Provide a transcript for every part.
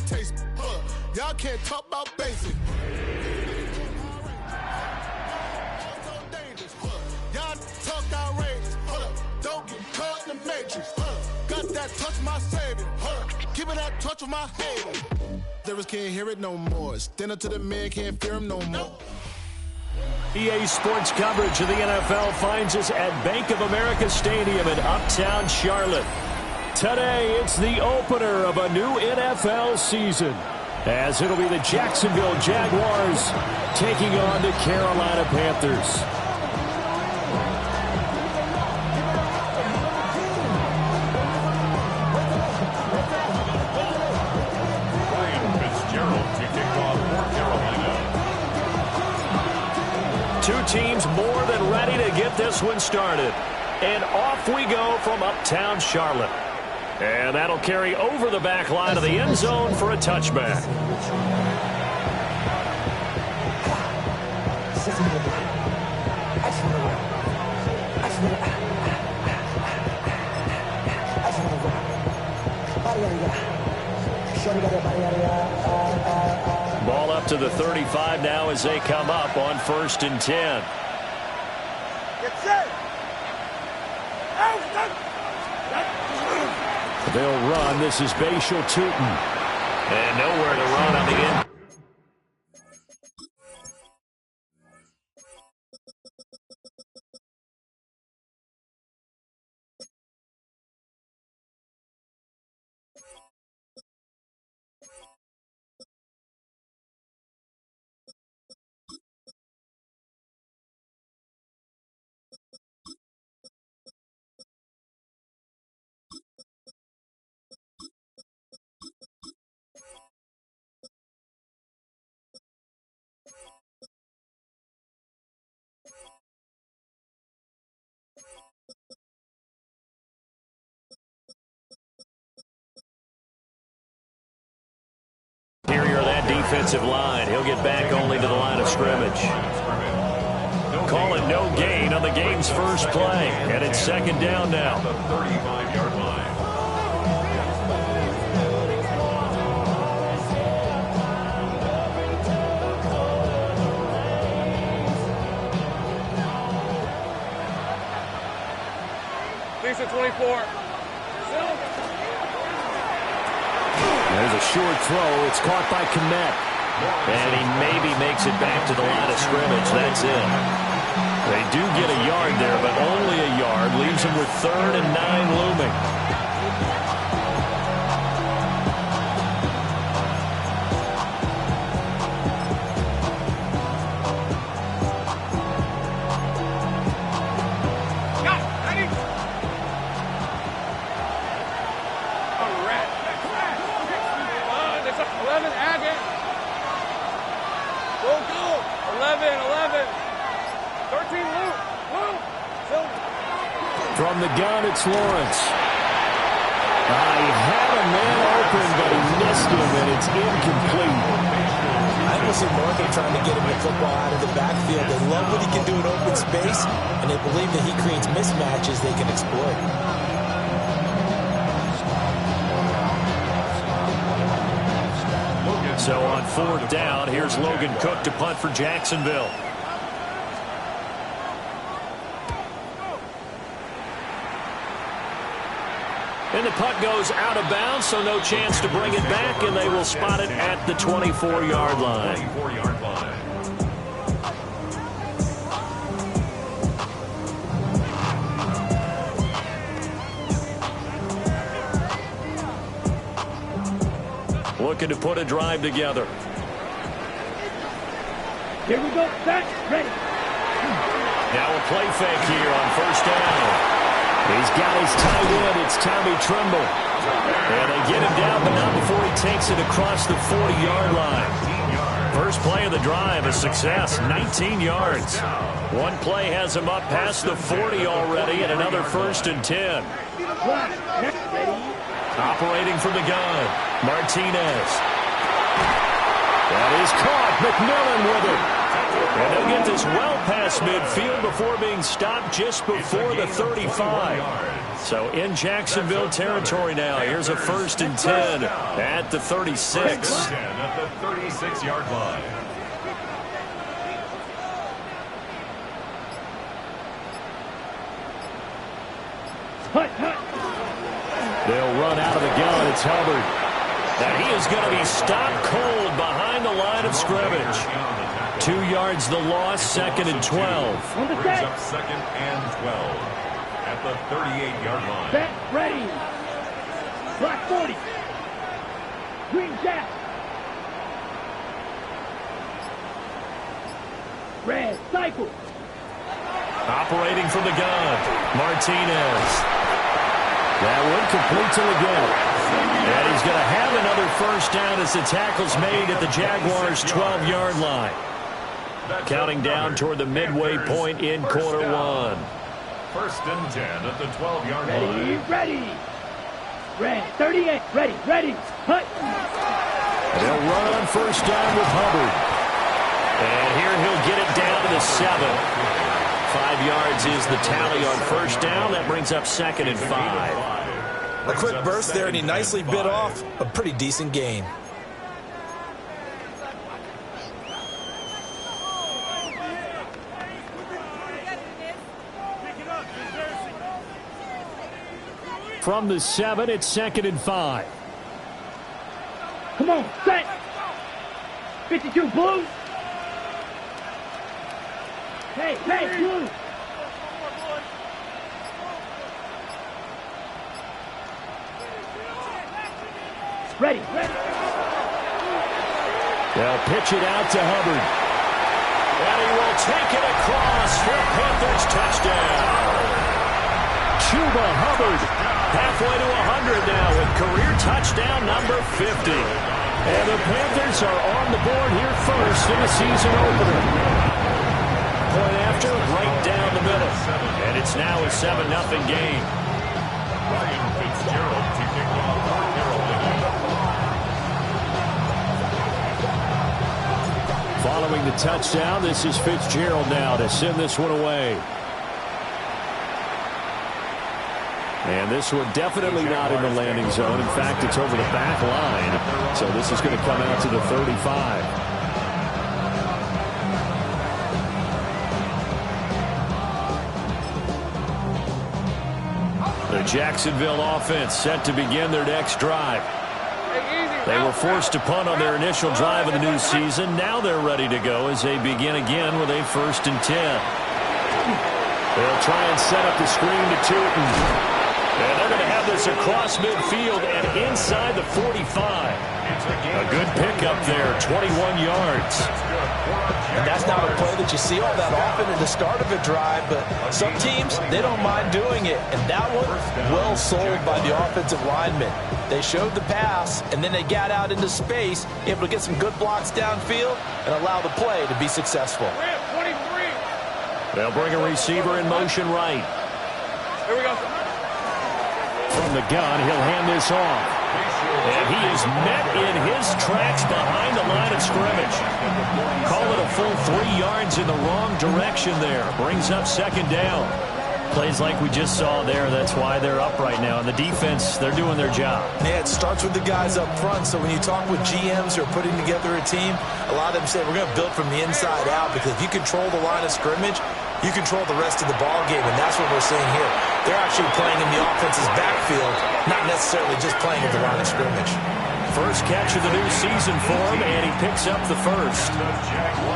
taste. Y'all can't talk about basic. Y'all talk outrageous. Don't get caught in the matrix. Got that touch my savior. Keeping that touch with my hater. Devils can't hear it no more. Stand up to the man, can't fear him no more. EA Sports coverage of the NFL finds us at Bank of America Stadium in Uptown Charlotte. Today, it's the opener of a new NFL season, as it'll be the Jacksonville Jaguars taking on the Carolina Panthers. Two teams more than ready to get this one started. And off we go from Uptown Charlotte. And that'll carry over the back line of the end zone for a touchback. Ball up to the 35 now as they come up on 1st and 10. They'll run. This is Bashal Tootin. And nowhere to run on the end. Interior of that defensive line. He'll get back only to the line of scrimmage. Call it no gain on the game's first play. And it's 2nd down now. The 35-yard line. Lisa 24. There's a short throw. It's caught by Kmet. And he maybe makes it back to the line of scrimmage. That's it. They do get a yard there, but only a yard. Leaves them with 3rd and 9 looming. From the gun, it's Lawrence. He had a man open, but he missed him, and it's incomplete. I can see Morgan trying to get him the football out of the backfield. They love what he can do in open space, and they believe that he creates mismatches they can exploit. So on 4th down, here's Logan Cook to punt for Jacksonville. And the punt goes out of bounds, so no chance to bring it back, and they will spot it at the 24-yard line. 24-yard line. Looking to put a drive together. Here we go. That's ready. Now a play fake here on 1st down. He's got his tight end. It's Tommy Tremble. And they get him down, but not before he takes it across the 40-yard line. First play of the drive, a success, 19 yards. One play has him up past the 40 already, and another 1st and 10. Operating from the gun, Martinez. That is caught. McMillan with it. And they'll get to goes well past midfield before being stopped just before the 35. So in Jacksonville territory now. Here's a 1st and 10 at the 36. 1st and 10 at the 36-yard line. They'll run out of the gun. It's Hubbard. And he is going to be stopped cold behind the line of scrimmage. 2 yards the loss, 2nd and 12. Brings up 2nd and 12 at the 38-yard line. Set, ready. Black 40. Green jack. Red cycle. Operating from the gun, Martinez. That one complete to Leggett. And he's going to have another 1st down as the tackle's made at the Jaguars' 12-yard line. Counting down toward the midway point in quarter 1. 1st and 10 at the 12-yard line. Ready. Ready. 38. Ready. Hut. They'll run on 1st down with Hubbard. And here he'll get it down to the 7. 5 yards is the tally on 1st down. That brings up 2nd and 5. A quick burst there, and he nicely bit off a pretty decent gain. From the 7, it's 2nd and 5. Come on, set. 52 blue. Hey, blue. Ready. They'll pitch it out to Hubbard. And he will take it across for Panthers touchdown. Chuba Hubbard, halfway to 100 now with career touchdown number 50. And the Panthers are on the board here first in the season opener. Point after, right down the middle. And it's now a 7-0 game. Ryan Fitzgerald to kick off for Carolina. Following the touchdown, this is Fitzgerald now to send this one away. And this one definitely not in the landing zone. In fact, it's over the back line. So this is going to come out to the 35. The Jacksonville offense set to begin their next drive. They were forced to punt on their initial drive of the new season. Now they're ready to go as they begin again with a 1st and 10. They'll try and set up the screen to Tootin. And they're going to have this across midfield and inside the 45. A good pickup there, 21 yards. And that's not a play that you see all that often at the start of a drive, but some teams, they don't mind doing it. And that one, well sold by the offensive linemen. They showed the pass, and then they got out into space, able to get some good blocks downfield and allow the play to be successful. They'll bring a receiver in motion right. Here we go. From the gun, he'll hand this off. And he is met in his tracks behind the line of scrimmage. Call it a full 3 yards in the wrong direction there. Brings up 2nd down. Plays like we just saw there. That's why they're up right now. And the defense, they're doing their job. Yeah, it starts with the guys up front. So when you talk with GMs who are putting together a team, a lot of them say we're going to build from the inside out, because if you control the line of scrimmage, you control the rest of the ball game, and that's what we're seeing here. They're actually playing in the offense's backfield, not necessarily just playing at the line of scrimmage. First catch of the new season for him, and he picks up the 1st.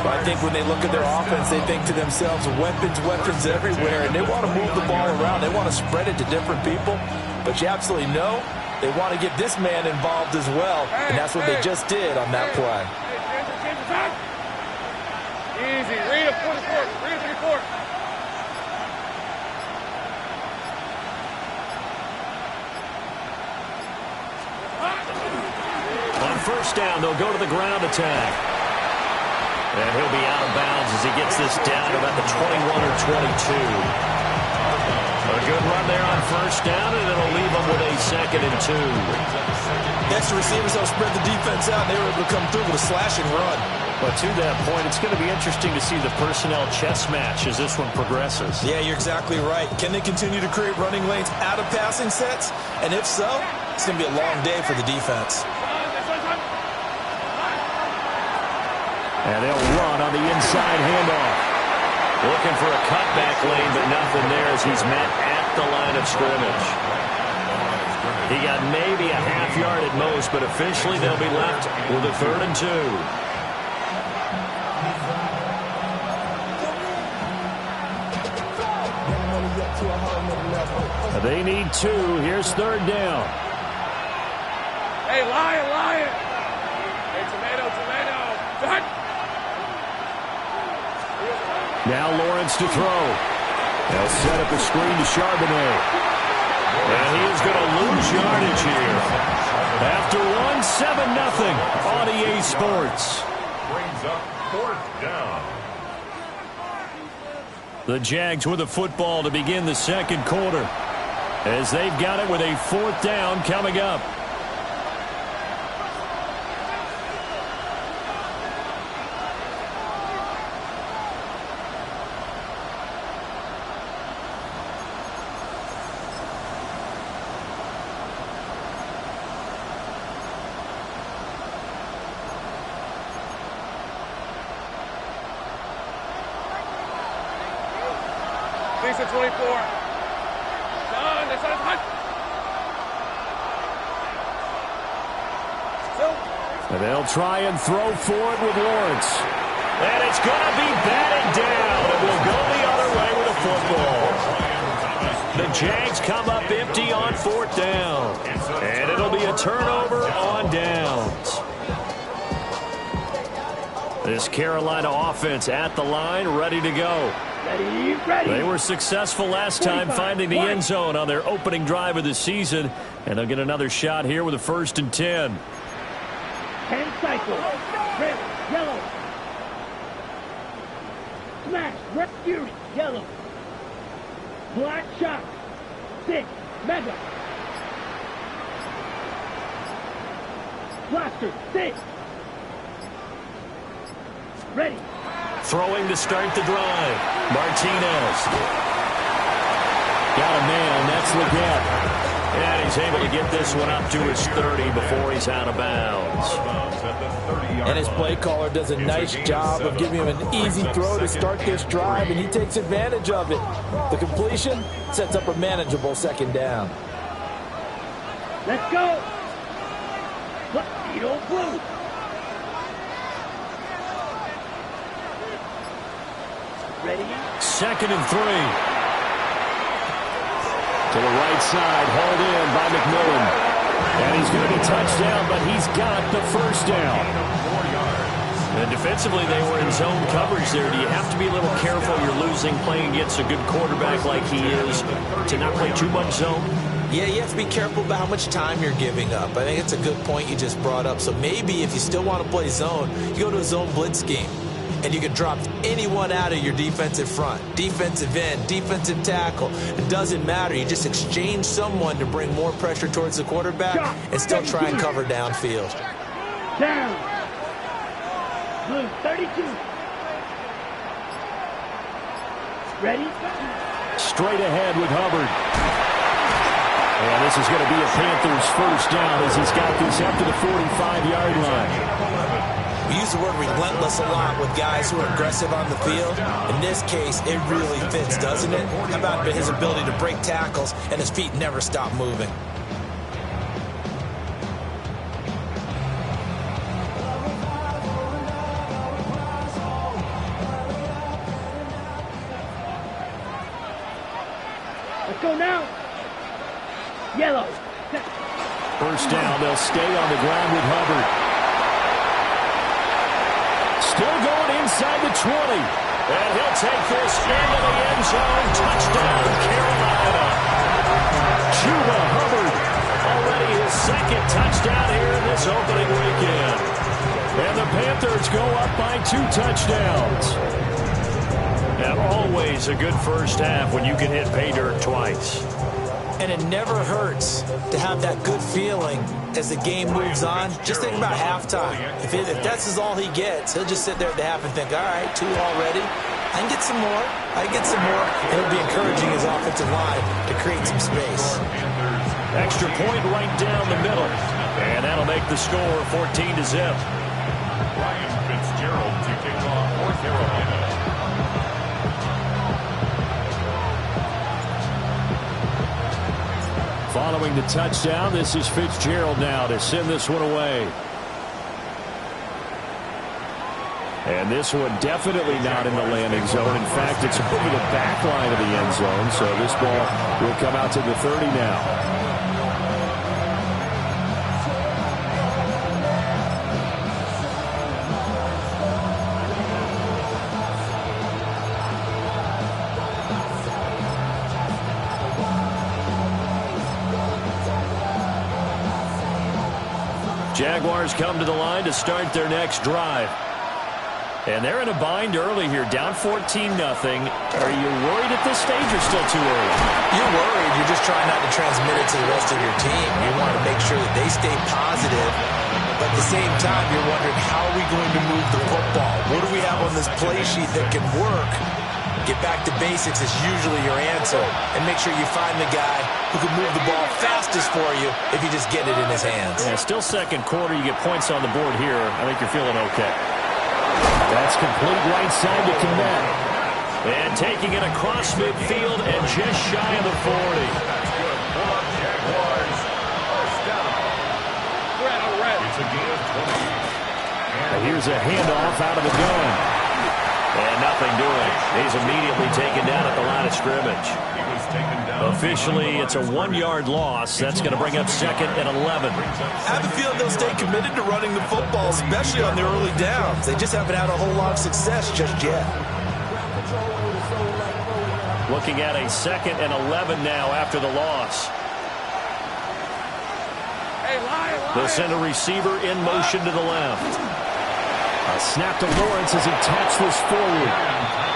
But I think when they look at their offense, they think to themselves, weapons everywhere, and they want to move the ball around. They want to spread it to different people, but you absolutely know they want to get this man involved as well, and that's what they just did on that play. Easy. Read a 44. Read a 34. On 1st down, they'll go to the ground attack. And he'll be out of bounds as he gets this down to about the 21 or 22. A good run there on 1st down, and it'll leave them with a 2nd and 2. Extra receivers, they'll spread the defense out, and they were able to come through with a slash and run. But to that point, it's going to be interesting to see the personnel chess match as this one progresses. Yeah, you're exactly right. Can they continue to create running lanes out of passing sets? And if so, it's going to be a long day for the defense. And they'll run on the inside handoff. Looking for a cutback lane, but nothing there as he's met at the line of scrimmage. He got maybe a half yard at most, but officially they'll be left with a 3rd and 2. They need 2. Here's 3rd down. Hey, Lion. Hey, tomato. Cut. Now Lawrence to throw. They'll set up a screen to Charbonnet. And he is going to lose yardage here. After 7-0 on EA Sports. Brings up 4th down. The Jags with the football to begin the 2nd quarter, as they've got it with a 4th down coming up. Please at 24. That's hot. And they'll try and throw for it with Lawrence. And it's going to be batted down. It will go the other way with a football. The Jags come up empty on 4th down. And it'll be a turnover on downs. This Carolina offense at the line, ready to go. Ready. They were successful last time finding the end zone on their opening drive of the season. And they'll get another shot here with a 1st and 10. 10 cycles. Red, yellow. Smash, red fury, yellow. Black shot. 6, mega. Blaster, 6. Ready. Throwing to start the drive. Martinez. Got a man. That's Leggett. And he's able to get this one up to his 30 before he's out of bounds. And his play caller does a nice job of giving him an easy throw to start this drive, and he takes advantage of it. The completion sets up a manageable 2nd down. Let's go. Tuxedo blue. Ready? 2nd and 3. To the right side, hauled in by McMillan. And he's going to be touched down, but he's got the 1st down. And defensively, they were in zone coverage there. Do you have to be a little careful? You're losing playing against a good quarterback like he is to not play too much zone? Yeah, you have to be careful about how much time you're giving up. I think it's a good point you just brought up. So maybe if you still want to play zone, you go to a zone blitz scheme. And you can drop anyone out of your defensive front, defensive end, defensive tackle. It doesn't matter. You just exchange someone to bring more pressure towards the quarterback and still try and cover downfield. Down. Blue, 32. Ready? Straight ahead with Hubbard. And this is going to be a Panthers 1st down as he's got this up to the 45-yard line. We use the word relentless a lot with guys who are aggressive on the field. In this case, it really fits, doesn't it? How about his ability to break tackles and his feet never stop moving? Let's go now. Yellow. 1st down, they'll stay on the ground with Hubbard. Still going inside the 20. And he'll take this into the end zone. Touchdown, Carolina. Chuba Hubbard, already his 2nd touchdown here in this opening weekend. And the Panthers go up by 2 touchdowns. And always a good 1st half when you can hit pay dirt twice. And it never hurts to have that good feeling as the game moves on. Just think about halftime. If that's all he gets, he'll just sit there at the half and think, all right, 2 already. I can get some more. I can get some more. And it'll be encouraging his offensive line to create some space. Extra point right down the middle. And that'll make the score 14-0. Ryan Fitzgerald to kick off for Carolina. Following the touchdown, this is Fitzgerald now to send this one away. And this one definitely not in the landing zone. In fact, it's over the back line of the end zone, so this ball will come out to the 30 now. Jaguars come to the line to start their next drive. And they're in a bind early here, down 14-0. Are you worried at this stage or still too early? You're worried. You're just trying not to transmit it to the rest of your team. You want to make sure that they stay positive. But at the same time, you're wondering, how are we going to move the football? What do we have on this play sheet that can work? Get back to basics is usually your answer. And make sure you find the guy who can move the ball fastest for you if you just get it in his hands. Yeah, still second quarter. You get points on the board here. I think you're feeling okay. That's complete right side to Kmet. And taking it across midfield and just shy of the 40. That's good. Hold on, Jaguars. First down. It's a gain of 20. And here's a handoff out of the gun. And nothing doing. He's immediately taken down at the line of scrimmage. He was taken down. Officially, it's a 1-yard loss. That's going to bring up 2nd and 11. I have a feeling they'll stay committed to running the football, especially on the early downs. They just haven't had a whole lot of success just yet. Looking at a 2nd and 11 now after the loss. They'll send a receiver in motion to the left. A snap to Lawrence as he taps this forward.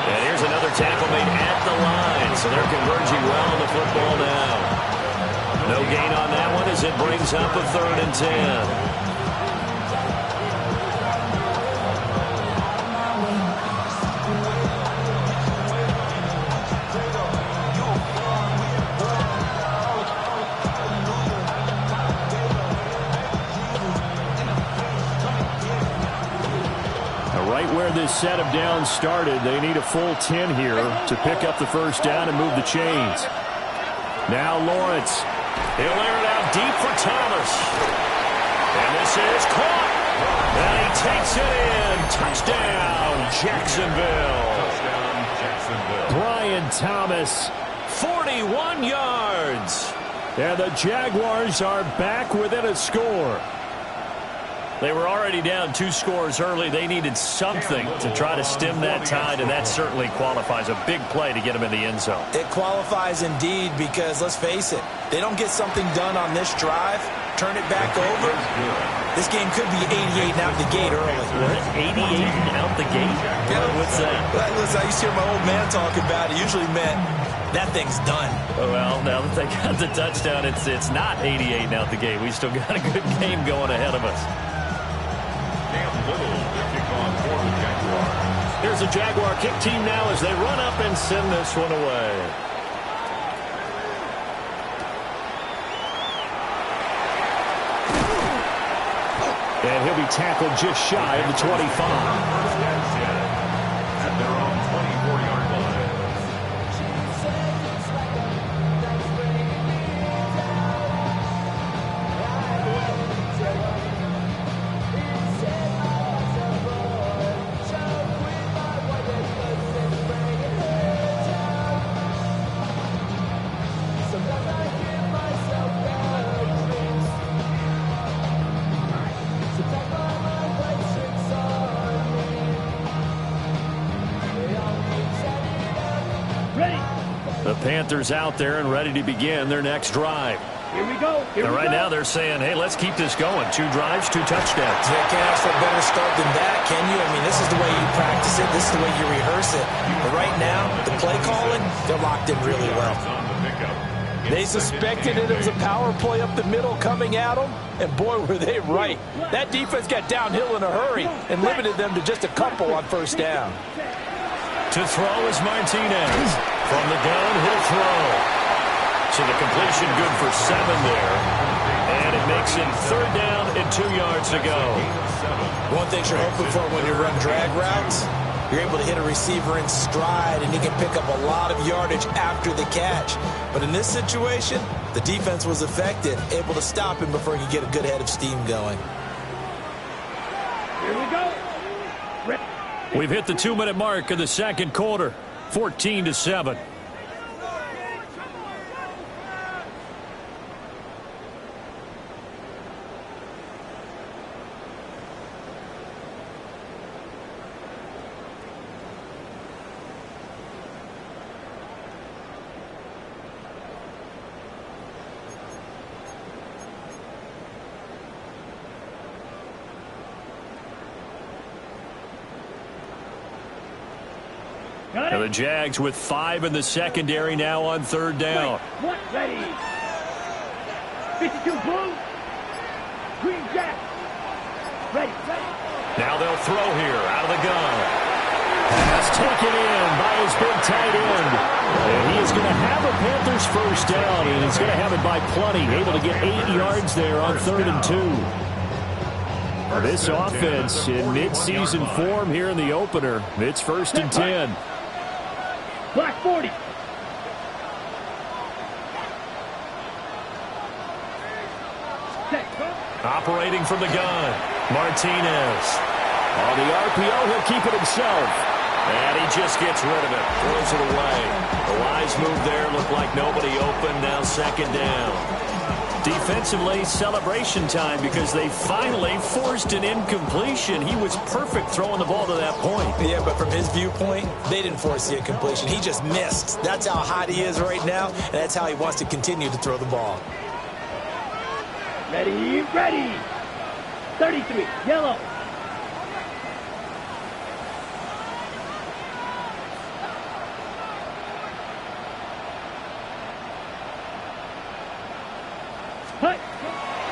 And here's another tackle made at the line. So they're converging well on the football now. No gain on that one as it brings up a 3rd and 10. Right where this set of downs started, they need a full 10 here to pick up the first down and move the chains. Now Lawrence. He'll air it out deep for Thomas. And this is caught. And he takes it in. Touchdown, Jacksonville. Touchdown, Jacksonville. Brian Thomas, 41 yards. And the Jaguars are back within a score. They were already down 2 scores early. They needed something to try to stem that tide, and that certainly qualifies. A big play to get them in the end zone. It qualifies indeed because, let's face it, they don't get something done on this drive, turn it back over, this game could be 88 and out the gate early. What? 88 and out the gate? Yeah. What's that? Listen, I used to hear my old man talk about it. Usually meant that thing's done. Well, now that they got the touchdown, it's not 88 and out the gate. We still got a good game going ahead of us. Here's a Jaguar kick team now as they run up and send this one away. And he'll be tackled just shy of the 25. At their own 24-yard line. The Panthers out there and ready to begin their next drive. Here we go. And right now they're saying, hey, let's keep this going. 2 drives, 2 touchdowns. You can't ask for a better start than that, can you? I mean, this is the way you practice it. This is the way you rehearse it. But right now, the play calling, they're locked in really well. On the pickup. They suspected it was a power play up the middle coming at them, and boy, were they right. That defense got downhill in a hurry and limited them to just a couple on first down. To throw is Martinez. From the gun, he'll throw. So the completion good for 7 there. And it makes it 3rd down and 2 yards to go. One thing you're hoping for when you run drag routes, you're able to hit a receiver in stride, and he can pick up a lot of yardage after the catch. But in this situation, the defense was effective, able to stop him before he could get a good head of steam going. Here we go. We've hit the 2-minute mark of the second quarter, 14-7. And the Jags with 5 in the secondary now on 3rd down. What? Ready. 52 blue. Green Jack. Ready. Now they'll throw here out of the gun. Pass taken in by his big tight end. And he is going to have a Panthers first down, and he's going to have it by plenty. Able to get 8 yards there on 3rd and 2. This offense in mid-season form here in the opener. It's 1st and 10. Black 40. Operating from the gun, Martinez. On the RPO, he'll keep it himself. And he just gets rid of it, throws it away. The wise move there, looked like nobody open, now 2nd down. Defensively, celebration time because they finally forced an incompletion. He was perfect throwing the ball to that point. Yeah, but from his viewpoint, they didn't force the incompletion. He just missed. That's how hot he is right now, and that's how he wants to continue to throw the ball. Ready, ready. 33, yellow.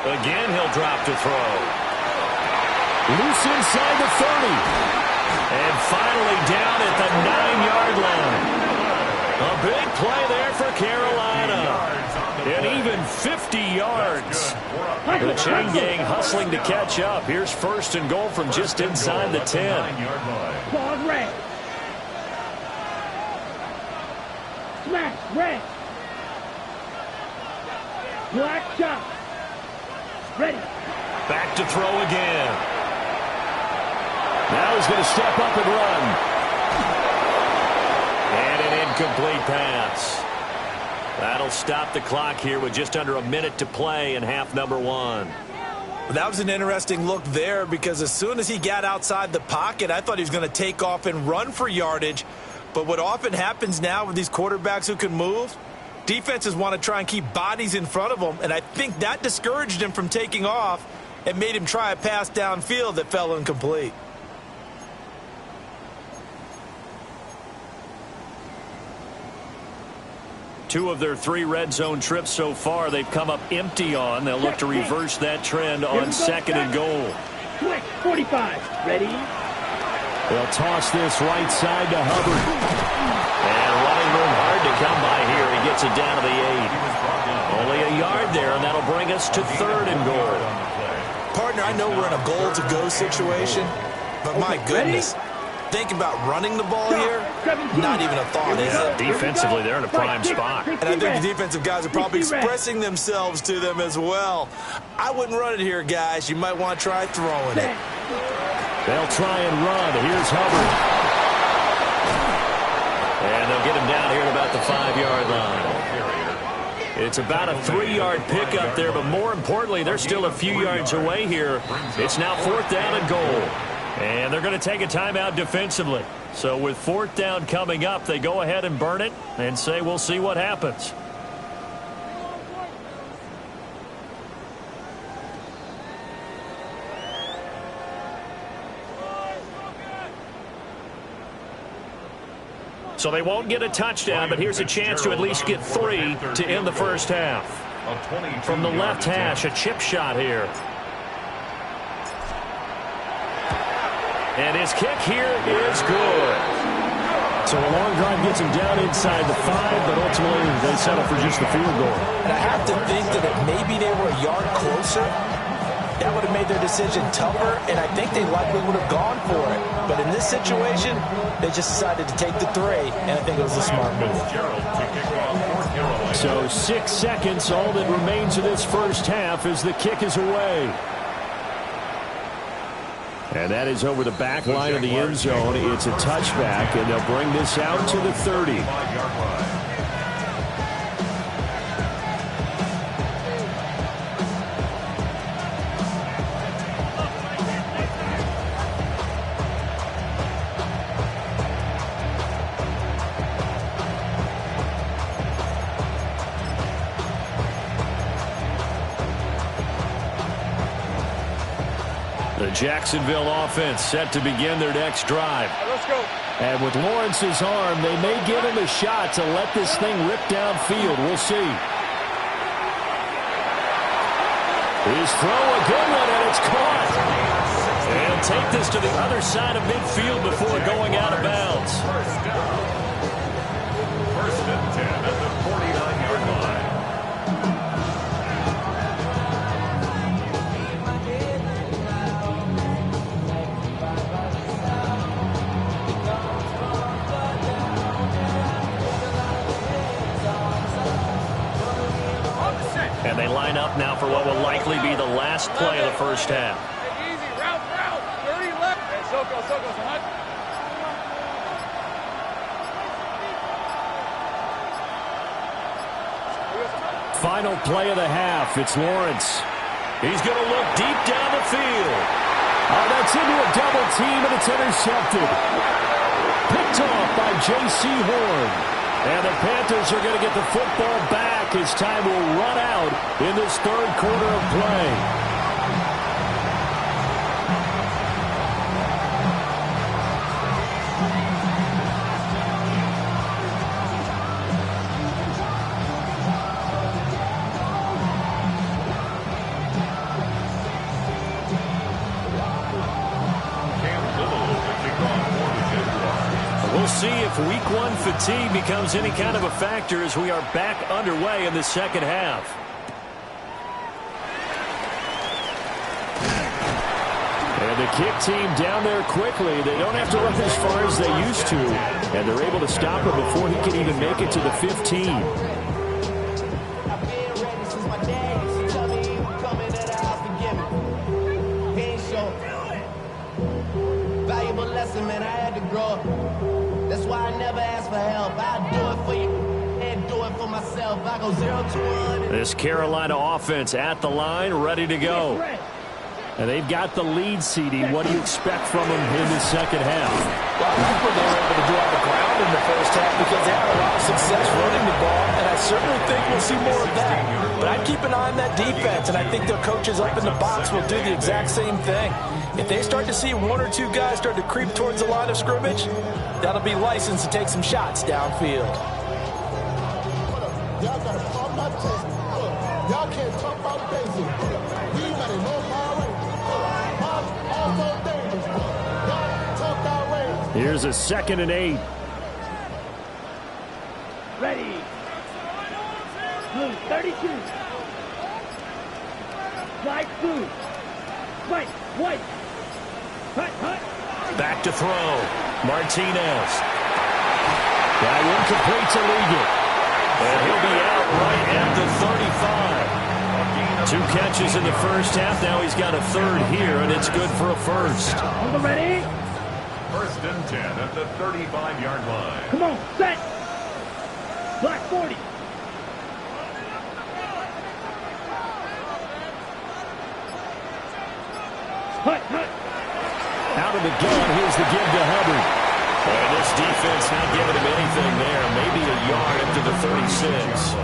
Again, he'll drop to throw. Loose inside the 30. And finally down at the 9-yard line. A big play there for Carolina. And even 50 yards. The chain gang hustling to catch up. Here's 1st and goal from just inside the 10. Pause red. Smash red. Black shot. Ready. Back to throw again. Now he's going to step up and run. And an incomplete pass. That'll stop the clock here with just under a minute to play in half number 1. That was an interesting look there because as soon as he got outside the pocket, I thought he was going to take off and run for yardage. But what often happens now with these quarterbacks who can move, defenses want to try and keep bodies in front of them, and I think that discouraged him from taking off and made him try a pass downfield that fell incomplete. Two of their 3 red zone trips so far, they've come up empty on. They'll look to reverse that trend on 2nd and goal. Quick, 45. Ready. They'll toss this right side to Hubbard. And running room hard to come by here. He gets it down to the 8. Only a yard there, and that'll bring us to 3rd and goal. Partner, I know we're in a goal-to-go situation, but my goodness, think about running the ball here, not even a thought, is it? Defensively, they're in a prime spot. And I think the defensive guys are probably expressing themselves to them as well. I wouldn't run it here, guys. You might want to try throwing it. They'll try and run. Here's Hubbard. And they'll get him down here at about the 5-yard line. It's about a 3-yard pickup there, but more importantly, they're still a few yards away here. It's now 4th down and goal. And they're going to take a timeout defensively. So with 4th down coming up, they go ahead and burn it and say, we'll see what happens. So they won't get a touchdown, but here's a chance to at least get 3 to end the first half. From the left hash, a chip shot here. And his kick here is good. So a long drive gets him down inside the 5, but ultimately they settle for just the field goal. And I have to think that if maybe they were a yard closer, that would have made their decision tougher, and I think they likely would have gone for it. But in this situation, they just decided to take the 3, and I think it was a smart move. So 6 seconds, all that remains of this first half as the kick is away. And that is over the back line of the end zone. It's a touchback, and they'll bring this out to the 30. The Jacksonville offense set to begin their next drive. Let's go. And with Lawrence's arm, they may give him a shot to let this thing rip downfield. We'll see. His throw, a good one, and it's caught. And take this to the other side of midfield before going out of bounds. First and 10 at the 49-yard line. And they line up now for what will likely be the last play of the first half. Easy, route. 30 left. Hey, Soko, son. Final play of the half. It's Lawrence. He's going to look deep down the field. Oh, that's into a double team, and it's intercepted. Picked off by J.C. Horn. And the Panthers are going to get the football back as time will run out in this third quarter of play. We'll see if week 1 fatigue becomes any kind of a factor as we are back underway in the second half. And the kick team down there quickly. They don't have to run as far as they used to. And they're able to stop him before he can even make it to the 15. Valuable lesson, man, I had to grow up. That's why I never ask for help. I do it for you and do it for myself. I go 0 to 1. This Carolina offense at the line, ready to go. And they've got the lead, CD. What do you expect from them in the second half? Well, I like what they were able to do on the ground in the first half because they had a lot of success running the ball, and I certainly think we'll see more of that. But I'd keep an eye on that defense, and I think their coaches up in the box will do the exact same thing. If they start to see 1 or 2 guys start to creep towards the line of scrimmage, that'll be licensed to take some shots downfield. Y'all got to call my test. Y'all can't talk about basic. We better know my range. Also dangerous. Y'all talk our range. Here's a 2nd and 8. Ready. Blue, 32. Flag blue. White. Hut. Back to throw. Martinez. That one complete to Ligon. And he'll be out right at the 35. 2 catches in the first half. Now he's got a 3rd here, and it's good for a first. Hold on, ready? First and 10 at the 35-yard line. Come on, set. Black 40. Hut. Out of the gun, here's the give to Hubbard. And this defense not giving him anything there. Maybe a yard up to the 36.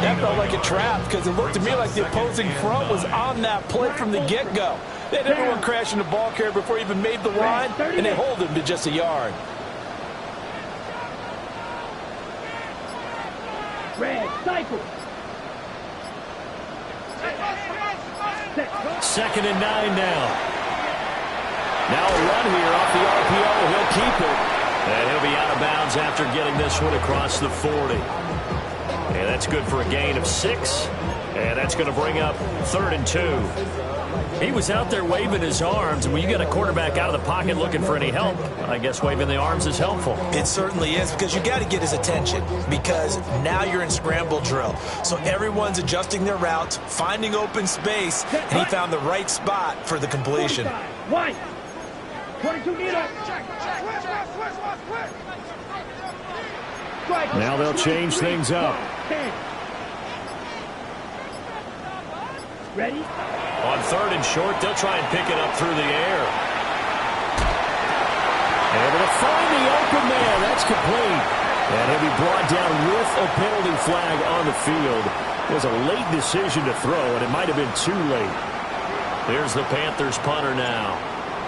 That felt like a trap because it looked to me like the opposing front was on that play from the get-go. They had everyone crashing the ball carrier before he even made the line, and they hold him to just a yard. Red, cycle. Set, 2nd and 9 now. Now a run here off the RPO. He'll keep it. And he'll be out of bounds after getting this one across the 40. And that's good for a gain of 6. And that's going to bring up 3rd and 2. He was out there waving his arms, and when you get a quarterback out of the pocket looking for any help, I guess waving the arms is helpful. It certainly is, because you got to get his attention, because now you're in scramble drill. So everyone's adjusting their routes, finding open space, and he found the right spot for the completion. 1. 22 needle. Now they'll change things up. 10. Ready? On 3rd and short, they'll try and pick it up through the air. Able to find the open man. That's complete. And he'll be brought down with a penalty flag on the field. It was a late decision to throw, and it might have been too late. Here's the Panthers punter now.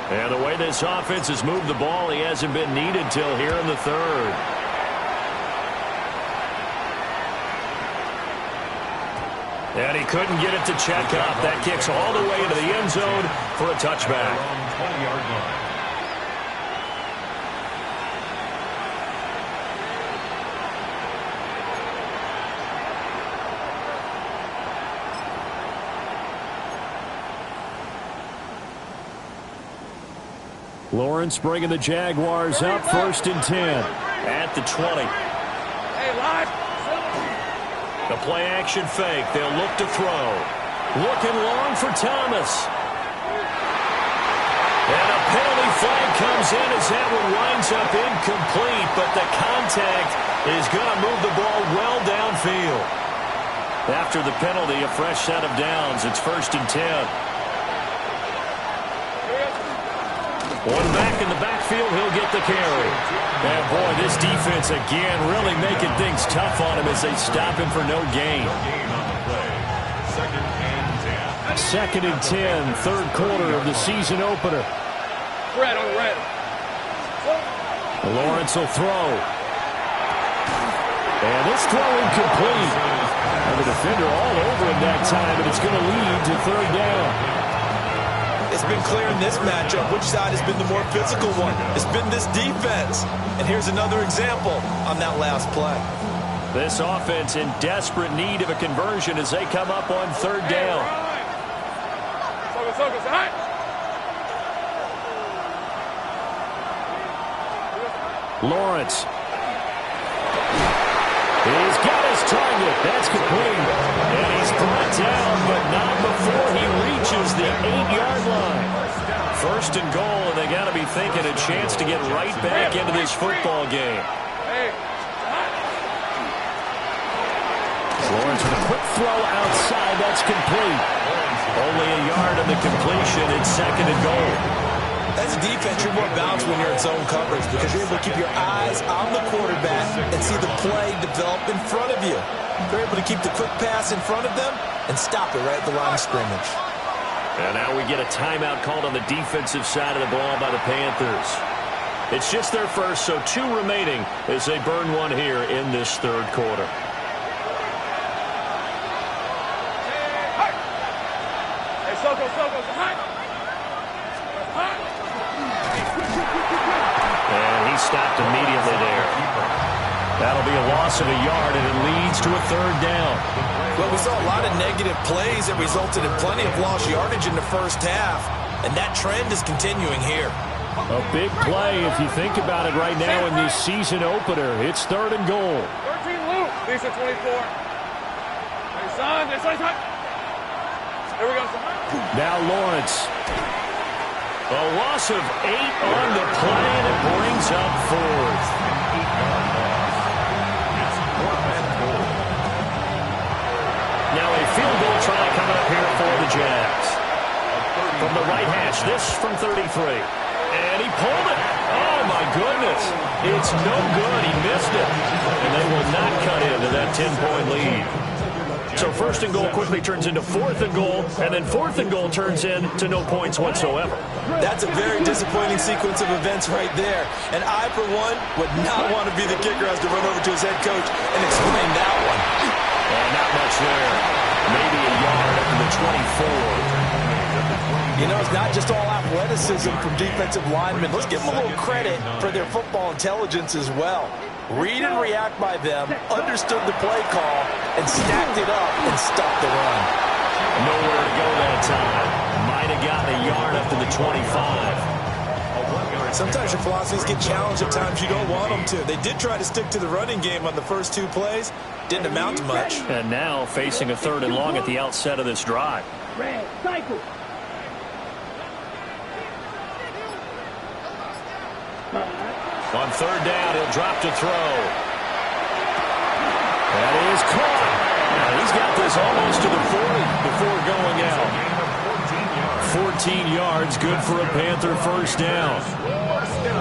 And the way this offense has moved the ball, he hasn't been needed till here in the 3rd. And he couldn't get it to check up. That kicks all the way into the end zone for a touchback. 20-yard line. Lawrence bringing the Jaguars up, 1st and 10 at the 20. Hey, live. The play-action fake. They'll look to throw. Looking long for Thomas. And a penalty flag comes in as that one winds up incomplete, but the contact is going to move the ball well downfield. After the penalty, a fresh set of downs. It's 1st and 10. One back in the backfield, he'll get the carry. And boy, this defense again really making things tough on him as they stop him for no gain. Gain on the play. 2nd and 10. 2nd and 10, 3rd quarter of the season opener. Red on red. Lawrence will throw. And this throw incomplete. And the defender all over him that time, and it's going to lead to 3rd down. It's been clear in this matchup which side has been the more physical one. It's been this defense. And here's another example on that last play. This offense in desperate need of a conversion as they come up on 3rd down. Lawrence. He's got his target. That's complete. And he's brought down, but not before he reaches the 8-yard line. 1st and goal, and they got to be thinking a chance to get right back into this football game. Lawrence with a quick throw outside. That's complete. Only a yard on the completion. It's 2nd and goal. As a defense, you're more balanced when you're in zone coverage because you're able to keep your eyes on the quarterback and see the play develop in front of you. You're able to keep the quick pass in front of them and stop it right at the line of scrimmage. And now we get a timeout called on the defensive side of the ball by the Panthers. It's just their first, so 2 remaining as they burn one here in this 3rd quarter. Hey, Soko, hot. And he stopped immediately there. That'll be a loss of a yard, and it leads to a 3rd down. Well, we saw a lot of negative plays that resulted in plenty of lost yardage in the first half, and that trend is continuing here. A big play if you think about it right now in this season opener. It's 3rd and goal. 13 loop. Lisa 24. Hey, son. Here we go, son. Now Lawrence. A loss of 8 on the play, and it brings up 4th. Now a field goal try coming up here for the Jags. From the right hash, this from 33. And he pulled it. Oh, my goodness. It's no good. He missed it. And they will not cut into that 10-point lead. So first and goal quickly turns into fourth and goal, and then fourth and goal turns into no points whatsoever. That's a very disappointing sequence of events right there. And I, for one, would not want to be the kicker who has to run over to his head coach and explain that one. And not much there. Maybe a yard up to the 24. You know, it's not just all athleticism from defensive linemen. Let's give them a little credit for their football intelligence as well. Read and react by them, understood the play call, and stacked it up and stopped the run. Nowhere to go that time. Might have gotten a yard up to the 25. Sometimes your philosophies get challenged at times you don't want them to. They did try to stick to the running game on the first 2 plays. Didn't amount to much. And now facing a 3rd and long at the outset of this drive. Red, cycle. On 3rd down, he'll drop to throw. That is caught. Now he's got this almost to the 40 before going out. 14 yards, good for a Panther first down.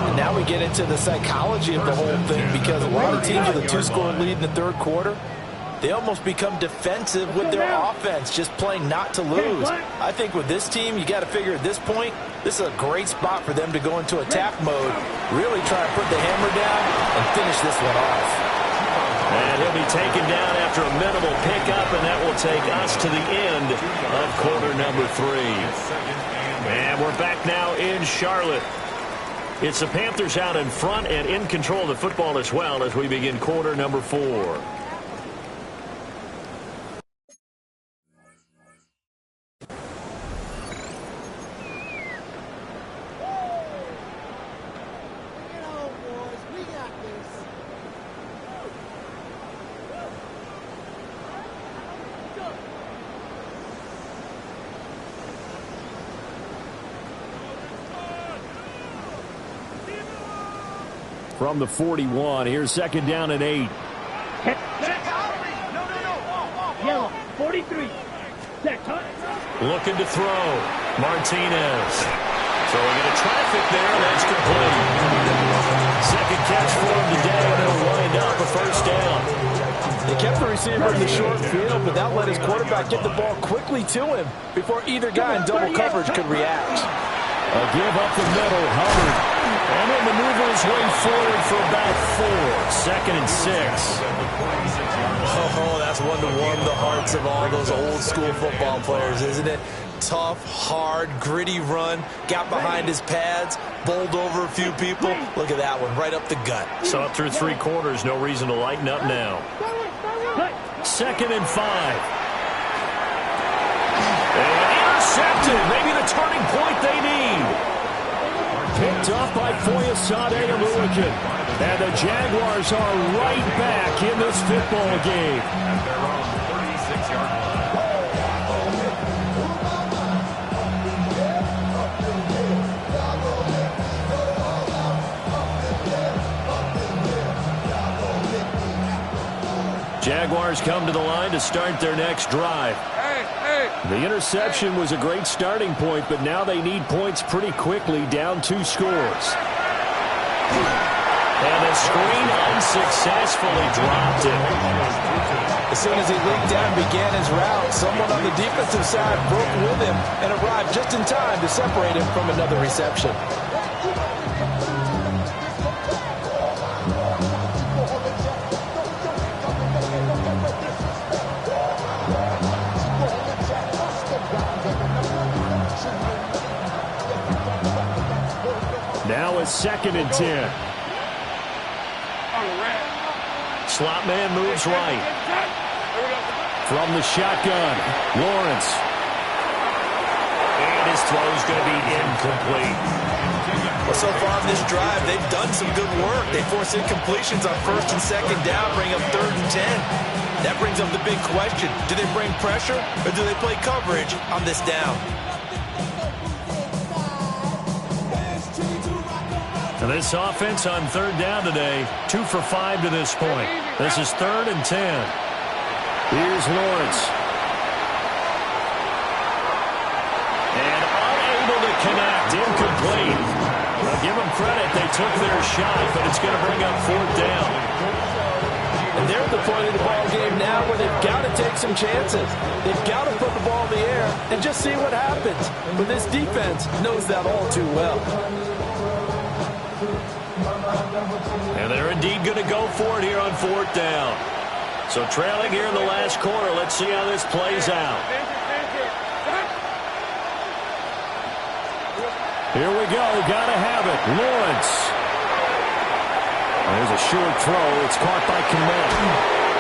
And now we get into the psychology of the whole thing, because a lot of teams with a 2-score lead in the 3rd quarter, they almost become defensive with their offense, just playing not to lose. I think with this team, you got to figure at this point, this is a great spot for them to go into attack mode, really try to put the hammer down and finish this one off. And he'll be taken down after a minimal pickup, and that will take us to the end of quarter number 3. And we're back now in Charlotte. It's the Panthers out in front and in control of the football as well as we begin quarter number 4. From the 41, here's 2nd down and 8. Yellow, 43. Set, Looking to throw. Martinez. Throwing into traffic there. That's complete. 2nd catch for him today, and it'll wind up a first down. They kept the receiver in the short field, but that let his quarterback get the ball quickly to him before either guy in double coverage could react. A give up the middle, Hubbard. And he'll maneuver his way forward for about 4. 2nd and 6. Oh, that's one to warm the hearts of all those old school football players, isn't it? Tough, hard, gritty run. Got behind his pads, bowled over a few people. Look at that one, right up the gut. So up through 3 quarters, no reason to lighten up now. 2nd and 5. And intercepted. Maybe the turning point they need. Picked off by Foyesade Aluakin. And the Jaguars are right back in this football game. At their own 36-yard line. Jaguars come to the line to start their next drive. The interception was a great starting point, but now they need points pretty quickly, down 2 scores. And the screen unsuccessfully dropped it. As soon as he leaped down and began his route, someone on the defensive side broke with him and arrived just in time to separate him from another reception. Now it's 2nd and 10. Slot man moves right. From the shotgun, Lawrence. And his throw is going to be incomplete. Well, so far in this drive, they've done some good work. They force incompletions on 1st and 2nd down, bring up 3rd and 10. That brings up the big question. Do they bring pressure or do they play coverage on this down? And this offense on 3rd down today, 2 for 5 to this point. This is 3rd and 10. Here's Lawrence. And unable to connect, incomplete. I'll give them credit, they took their shot, but it's going to bring up 4th down. And they're at the point of the ball game now where they've got to take some chances. They've got to put the ball in the air and just see what happens. But this defense knows that all too well. And they're indeed going to go for it here on 4th down. So trailing here in the last quarter. Let's see how this plays out. Here we go. Got to have it. Lawrence. There's a short throw. It's caught by Kmet.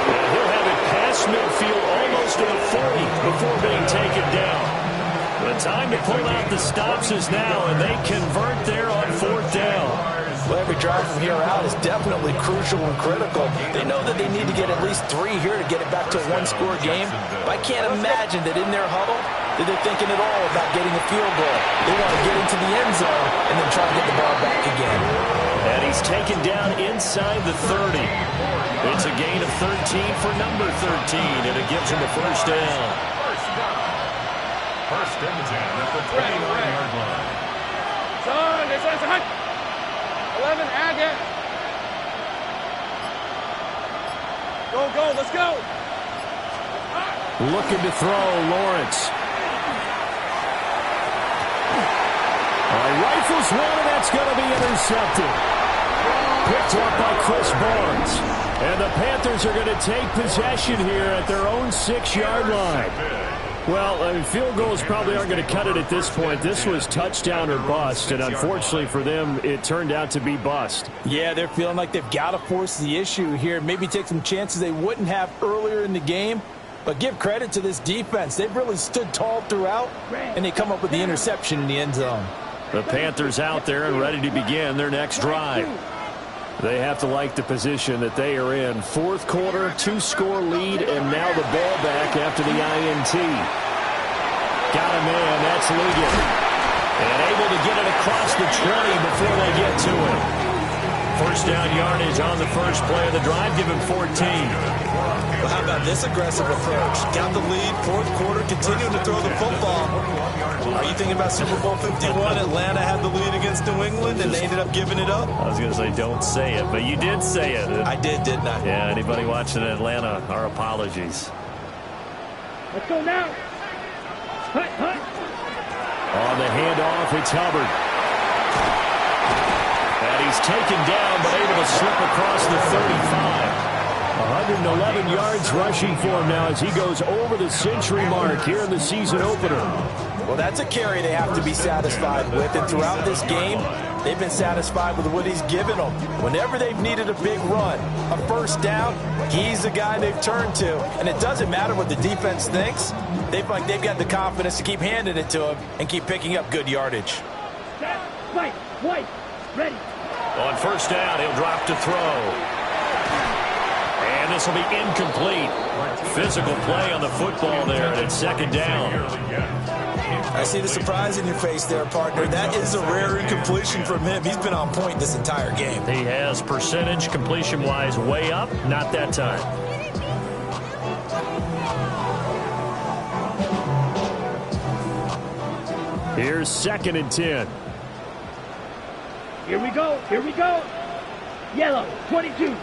And he'll have it past midfield almost to the 40 before being taken down. The time to pull out the stops is now, and they convert there on 4th down. Well, every drive from here out is definitely crucial and critical. They know that they need to get at least 3 here to get it back to a one-score game. But I can't imagine that in their huddle that they're thinking at all about getting a field goal. They want to get into the end zone and then try to get the ball back again. And he's taken down inside the 30. It's a gain of 13 for number 13, and it gives him a first down. First and 10 at the 29-yard line. Son, this one's a hunt. 11, add it. Go, let's go. Looking to throw, Lawrence. Rifles one, and that's going to be intercepted. Picked up by Chris Barnes. And the Panthers are going to take possession here at their own 6-yard line. Well, I mean, field goals probably aren't going to cut it at this point. This was touchdown or bust, and unfortunately for them, it turned out to be bust. Yeah, they're feeling like they've got to force the issue here. Maybe take some chances they wouldn't have earlier in the game. But give credit to this defense. They've really stood tall throughout, and they come up with the interception in the end zone. The Panthers out there and ready to begin their next drive. They have to like the position that they are in. 4th quarter, 2-score lead, and now the ball back after the INT. Got a man, that's Ligon. And able to get it across the 20 before they get to it. First down yardage on the first play of the drive, give him 14. Well, how about this aggressive approach? Got the lead, 4th quarter, continuing to throw the football. Are you thinking about Super Bowl 51? Atlanta had the lead against New England, and they ended up giving it up? I was going to say, don't say it, but you did say it. I did, didn't I? Yeah, anybody watching Atlanta, our apologies. Let's go now. Hut. On the handoff, it's Hubbard. And he's taken down, but able to slip across the 35. 111 yards rushing for him now as he goes over the century mark here in the season opener. Well, that's a carry they have to be satisfied with. And throughout this game, they've been satisfied with what he's given them. Whenever they've needed a big run, a first down, he's the guy they've turned to. And it doesn't matter what the defense thinks. They've got the confidence to keep handing it to him and keep picking up good yardage. White, ready. On first down, he'll drop to throw. And this will be incomplete. Physical play on the football there, and it's 2nd down. I see the surprise in your face there, partner. That is a rare incompletion from him. He's been on point this entire game. He has percentage completion-wise way up. Not that time. Here's 2nd and 10. Here we go. Yellow, 22.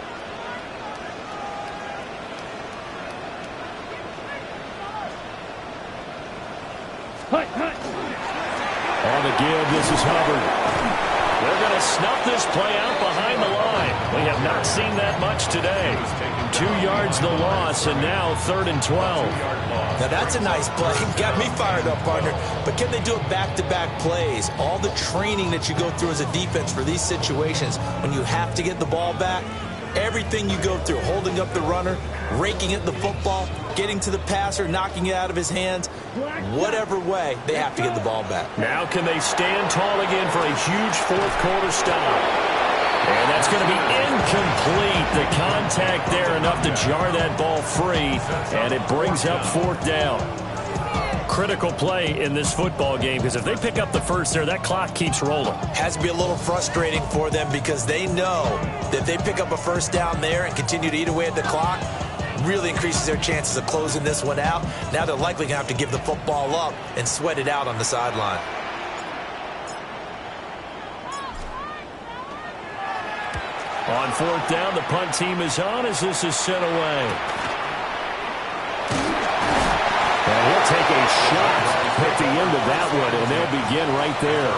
Hut. On the give, this is Hubbard. They're going to snuff this play out behind the line. We have not seen that much today. 2 yards the loss, and now 3rd and 12. Now that's a nice play. Got me fired up, partner. But can they do it back-to-back plays? All the training that you go through as a defense for these situations, when you have to get the ball back, everything you go through, holding up the runner, raking at the football, getting to the passer, knocking it out of his hands, whatever way, they have to get the ball back. Now can they stand tall again for a huge 4th quarter stop? And that's going to be incomplete. The contact there enough to jar that ball free, and it brings up 4th down. Critical play in this football game, because if they pick up the first there, that clock keeps rolling. Has to be a little frustrating for them because they know that if they pick up a first down there and continue to eat away at the clock, really increases their chances of closing this one out. Now they're likely going to have to give the football up and sweat it out on the sideline. On 4th down, the punt team is on as this is sent away. And he'll take a shot at the end of that one, and they'll begin right there.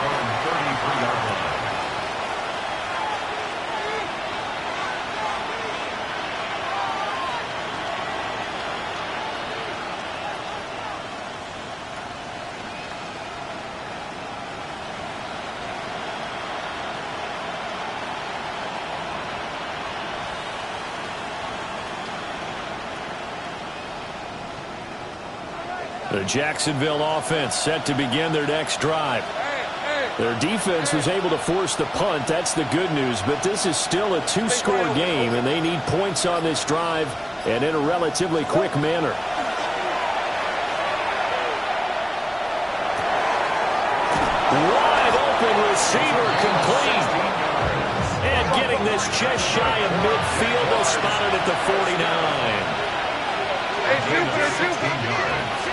The Jacksonville offense set to begin their next drive. Their defense was able to force the punt. That's the good news, but this is still a two-score game, and they need points on this drive and in a relatively quick manner. Wide open receiver complete. And getting this just shy of midfield, they'll spot it at the 49.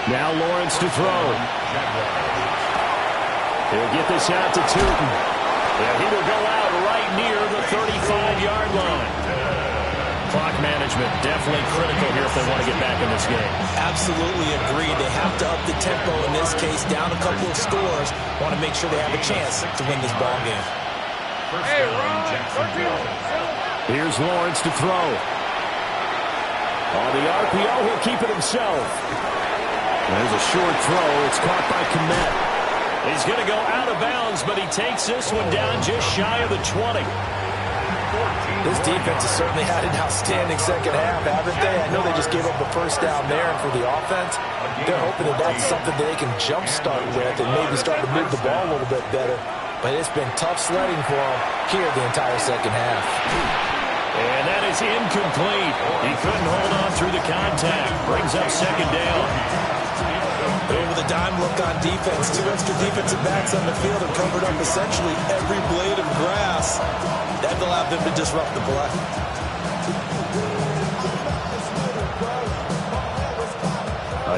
Now Lawrence to throw. He'll get this out to Tootin. And he will go out right near the 35-yard line. Clock management definitely critical here if they want to get back in this game. Absolutely agreed. They have to up the tempo in this case, down a couple of scores. Want to make sure they have a chance to win this ball game. Hey, Ron, here's Lawrence to throw. On the RPO, he'll keep it himself. There's a short throw. It's caught by Kmet. He's going to go out of bounds, but he takes this one down just shy of the 20. This defense has certainly had an outstanding second half, haven't they? I know they just gave up a first down there, and for the offense, they're hoping that that's something that they can jumpstart with and maybe start to move the ball a little bit better. But it's been tough sledding for them here the entire second half. And that is incomplete. He couldn't hold on through the contact. Brings up second down. With a dime look on defense, two extra defensive backs on the field have covered up essentially every blade of grass. That allowed them to disrupt the play.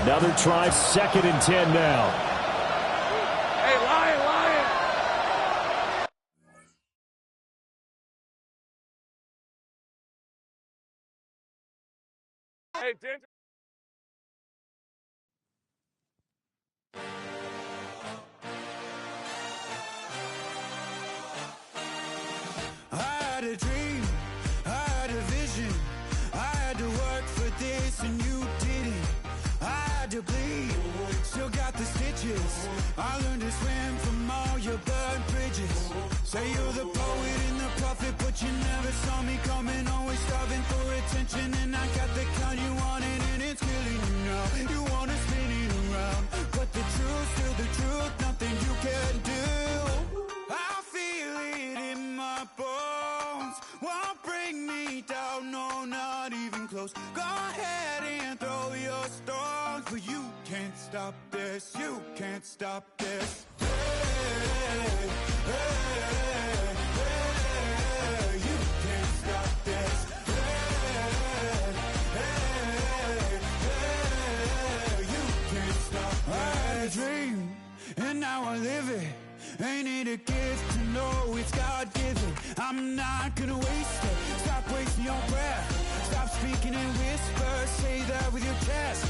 Another try, 2nd and 10 now. Hey, Lion. Hey, Ginger. I had a dream, I had a vision. I had to work for this and you didn't. I had to bleed, still got the stitches. I learned to swim from all your burned bridges. Say you're the poet and the prophet, but you never saw me coming. Always starving for attention, and I got the kind you wanted, and it's killing you now. You wanna spin it around, but the truth's still the truth. Nothing you can do. I feel it in my bones. Won't bring me down, no, not even close. Go ahead and throw your stones, but you can't stop this. You can't stop this. Hey, hey, hey, you can't stop this. Hey, hey, hey, you can't stop this. I had a dream, and now I live it. Ain't it a gift to know it's God-given? I'm not gonna waste it. Stop wasting your breath. Stop speaking in whispers. Say that with your chest.